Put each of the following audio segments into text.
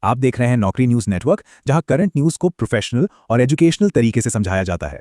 आप देख रहे हैं नौकरी न्यूज़ नेटवर्क, जहां करंट न्यूज़ को प्रोफेशनल और एजुकेशनल तरीके से समझाया जाता है।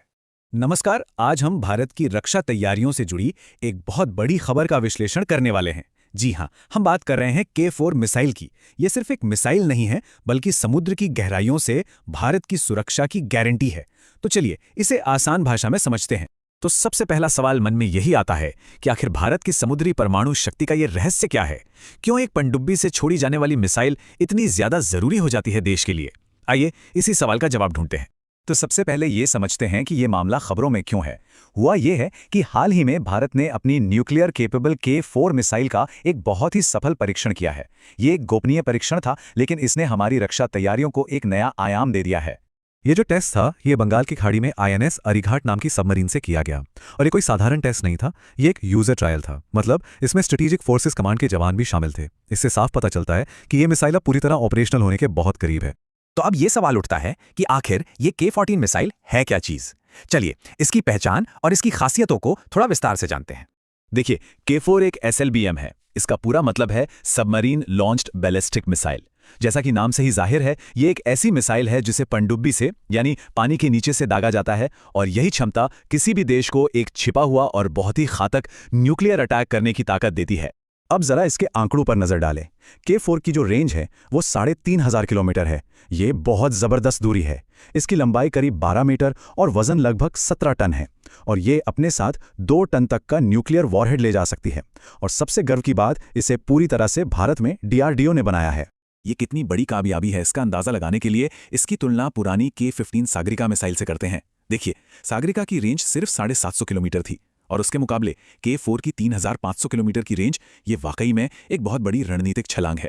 नमस्कार, आज हम भारत की रक्षा तैयारियों से जुड़ी एक बहुत बड़ी खबर का विश्लेषण करने वाले हैं। जी हां, हम बात कर रहे हैं K4 मिसाइल की। ये सिर्फ एक मिसाइल नहीं है, बल्कि समुद्र की गहराइयों से भारत की सुरक्षा की गारंटी है। तो चलिए, इसे आसान भाषा में समझते हैं। तो सबसे पहला सवाल मन में यही आता है कि आखिर भारत की समुद्री परमाणु शक्ति का ये रहस्य क्या है? क्यों एक पनडुब्बी से छोड़ी जाने वाली मिसाइल इतनी ज्यादा जरूरी हो जाती है देश के लिए? आइए इसी सवाल का जवाब ढूंढते हैं। तो सबसे पहले ये समझते हैं कि ये मामला खबरों में क्यों है। हुआ ये है कि हाल ही में भारत ने अपनी न्यूक्लियर केपेबल K4 मिसाइल का एक बहुत ही सफल परीक्षण किया है। ये एक गोपनीय परीक्षण था, लेकिन इसने हमारी रक्षा तैयारियों को एक नया आयाम दे दिया है। ये जो टेस्ट था, ये बंगाल की खाड़ी में INS अरिघाट नाम की सबमरीन से किया गया। और ये कोई साधारण टेस्ट नहीं था, ये एक यूजर ट्रायल था। मतलब इसमें स्ट्रेटेजिक फोर्सेस कमांड के जवान भी शामिल थे। इससे साफ पता चलता है कि ये मिसाइल अब पूरी तरह ऑपरेशनल होने के बहुत करीब है। तो अब ये सवाल उठता है कि आखिर ये K14 मिसाइल है क्या चीज? चलिए इसकी पहचान और इसकी खासियतों को थोड़ा विस्तार से जानते हैं। देखिए, K4 एक SLBM है। इसका पूरा मतलब है सबमरीन लॉन्च्ड बैलिस्टिक मिसाइल। जैसा कि नाम से ही जाहिर है, ये एक ऐसी मिसाइल है जिसे पनडुब्बी से यानी पानी के नीचे से दागा जाता है, और यही क्षमता किसी भी देश को एक छिपा हुआ और बहुत ही घातक न्यूक्लियर अटैक करने की ताकत देती है। अब जरा इसके आंकड़ों पर नजर डालें। K4 की जो रेंज है वो 3,500 किलोमीटर है। ये बहुत जबरदस्त दूरी है। इसकी लंबाई करीब 12 मीटर और वजन लगभग 17 टन है। और ये अपने साथ 2 टन तक का न्यूक्लियर वॉरहेड ले जा सकती है। और सबसे गर्व की बात, इसे पूरी तरह से भारत में DRDO ने बनाया है। ये कितनी बड़ी कामयाबी है, इसका अंदाजा लगाने के लिए इसकी तुलना पुरानी K15 सागरिका मिसाइल से करते हैं। देखिए, सागरिका की रेंज सिर्फ 750 किलोमीटर थी, और उसके मुकाबले K4 की 3,500 किलोमीटर की रेंज, ये वाकई में एक बहुत बड़ी रणनीतिक छलांग है।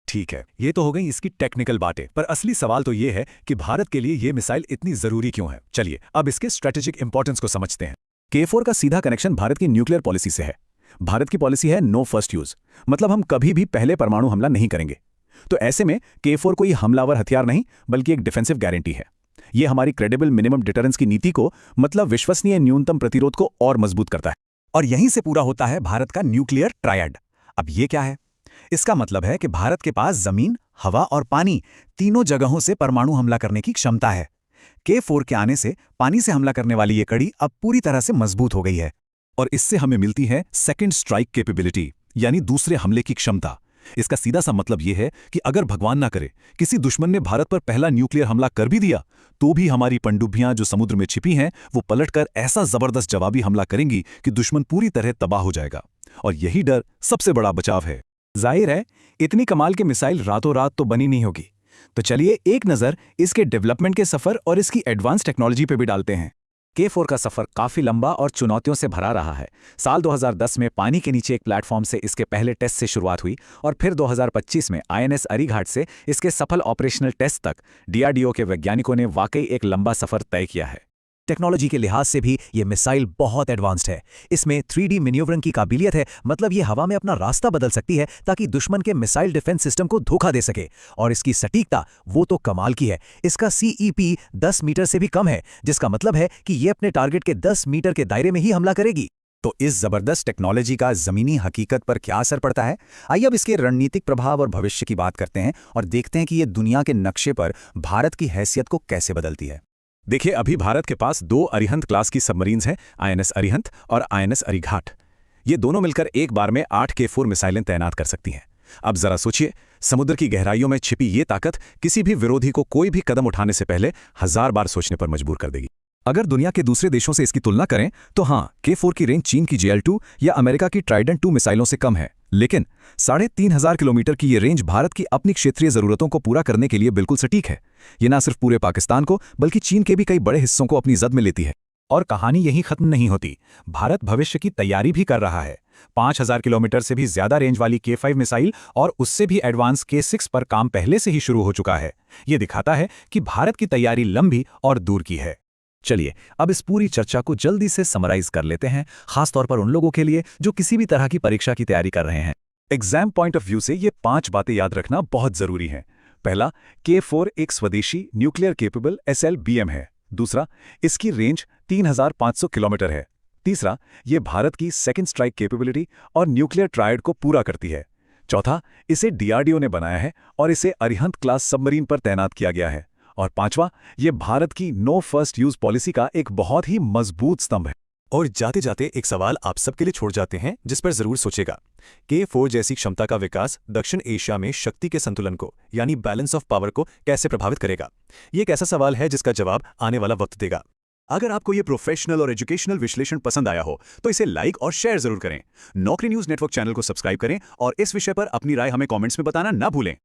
ठीक है, ये तो हो गई इसकी टेक्निकल बातें, पर असली सवाल तो ये है कि भारत के लिए ये मिसाइल इतनी जरूरी क्यों है। चलिए अब इसके स्ट्रेटेजिक इंपॉर्टेंस को समझते हैं। K4 का सीधा कनेक्शन भारत की न्यूक्लियर पॉलिसी से है। भारत की पॉलिसी है नो फर्स्ट यूज, मतलब हम कभी भी पहले परमाणु हमला नहीं करेंगे। तो ऐसे में K4 कोई हमलावर हथियार नहीं, बल्कि एक डिफेंसिव गारंटी है। ये हमारी क्रेडिबल मिनिमम डिटरेंस की नीति को, मतलब विश्वसनीय न्यूनतम प्रतिरोध को और मजबूत करता है। और यहीं से पूरा होता है भारत का न्यूक्लियर ट्रायड। अब ये क्या है? इसका मतलब है कि भारत के पास जमीन, हवा और पानी, तीनों जगहों से परमाणु हमला करने की क्षमता है। K4 के आने से पानी से हमला करने वाली ये कड़ी अब पूरी तरह से मजबूत हो गई है। और इससे हमें मिलती है सेकेंड स्ट्राइक कैपेबिलिटी, यानी दूसरे हमले की क्षमता। इसका सीधा सा मतलब यह है कि अगर भगवान ना करे किसी दुश्मन ने भारत पर पहला न्यूक्लियर हमला कर भी दिया, तो भी हमारी पनडुब्बियां जो समुद्र में छिपी हैं, वो पलटकर ऐसा जबरदस्त जवाबी हमला करेंगी कि दुश्मन पूरी तरह तबाह हो जाएगा। और यही डर सबसे बड़ा बचाव है। जाहिर है, इतनी कमाल की मिसाइल रातों रात तो बनी नहीं होगी। तो चलिए एक नज़र इसके डेवलपमेंट के सफ़र और इसकी एडवांस टेक्नोलॉजी पे भी डालते हैं। K4 का सफ़र काफ़ी लंबा और चुनौतियों से भरा रहा है। साल 2010 में पानी के नीचे एक प्लेटफॉर्म से इसके पहले टेस्ट से शुरुआत हुई, और फिर 2025 में INS अरिघाट से इसके सफल ऑपरेशनल टेस्ट तक DRDO के वैज्ञानिकों ने वाकई एक लंबा सफ़र तय किया है। टेक्नोलॉजी के लिहाज से भी ये मिसाइल बहुत एडवांस्ड है। इसमें 3D मैन्यूवरिंग की काबिलियत है, मतलब ये हवा में अपना रास्ता बदल सकती है ताकि दुश्मन के मिसाइल डिफेंस सिस्टम को धोखा दे सके। और इसकी सटीकता वो तो कमाल की है। इसका CEP 10 मीटर से भी कम है, जिसका मतलब है कि ये अपने टारगेट के 10 मीटर के दायरे में ही हमला करेगी। तो इस जबरदस्त टेक्नोलॉजी का जमीनी हकीकत पर क्या असर पड़ता है? आइए अब इसके रणनीतिक प्रभाव और भविष्य की बात करते हैं, और देखते हैं कि ये दुनिया के नक्शे पर भारत की हैसियत को कैसे बदलती है। देखिए, अभी भारत के पास 2 अरिहंत क्लास की सबमरीन्स हैं, INS अरिहंत और INS अरिघाट। ये दोनों मिलकर एक बार में 8 K4 मिसाइलें तैनात कर सकती हैं। अब जरा सोचिए, समुद्र की गहराइयों में छिपी ये ताकत किसी भी विरोधी को कोई भी कदम उठाने से पहले 1000 बार सोचने पर मजबूर कर देगी। अगर दुनिया के दूसरे देशों से इसकी तुलना करें तो हाँ, K4 की रेंज चीन की JL2 या अमेरिका की ट्राइडेंट 2 मिसाइलों से कम है, लेकिन 3,500 किलोमीटर की ये रेंज भारत की अपनी क्षेत्रीय जरूरतों को पूरा करने के लिए बिल्कुल सटीक है। ये ना सिर्फ पूरे पाकिस्तान को, बल्कि चीन के भी कई बड़े हिस्सों को अपनी जद में लेती है। और कहानी यहीं खत्म नहीं होती। भारत भविष्य की तैयारी भी कर रहा है। 5,000 किलोमीटर से भी ज्यादा रेंज वाली K5 मिसाइल और उससे भी एडवांस K6 पर काम पहले से ही शुरू हो चुका है। ये दिखाता है कि भारत की तैयारी लंबी और दूर की है। चलिए अब इस पूरी चर्चा को जल्दी से समराइज कर लेते हैं, खासतौर पर उन लोगों के लिए जो किसी भी तरह की परीक्षा की तैयारी कर रहे हैं। एग्जाम पॉइंट ऑफ व्यू से ये 5 बातें याद रखना बहुत जरूरी है। पहला, K4 एक स्वदेशी न्यूक्लियर केपेबल SLBM है। दूसरा, इसकी रेंज 3,500 किलोमीटर है। तीसरा, ये भारत की सेकेंड स्ट्राइक कैपेबिलिटी और न्यूक्लियर ट्रायड को पूरा करती है। चौथा, इसे डीआरडीओ ने बनाया है और इसे अरिहंत क्लास सबमरीन पर तैनात किया गया है। और पांचवा, ये भारत की नो फर्स्ट यूज पॉलिसी का एक बहुत ही मजबूत स्तंभ है। और जाते जाते एक सवाल आप सबके लिए छोड़ जाते हैं जिस पर जरूर सोचेगा। K4 जैसी क्षमता का विकास दक्षिण एशिया में शक्ति के संतुलन को यानी बैलेंस ऑफ पावर को कैसे प्रभावित करेगा? ये एक ऐसा सवाल है जिसका जवाब आने वाला वक्त देगा। अगर आपको ये प्रोफेशनल और एजुकेशनल विश्लेषण पसंद आया हो तो इसे लाइक और शेयर जरूर करें। नौकरी न्यूज नेटवर्क चैनल को सब्सक्राइब करें और इस विषय पर अपनी राय हमें कमेंट्स में बताना ना भूलें।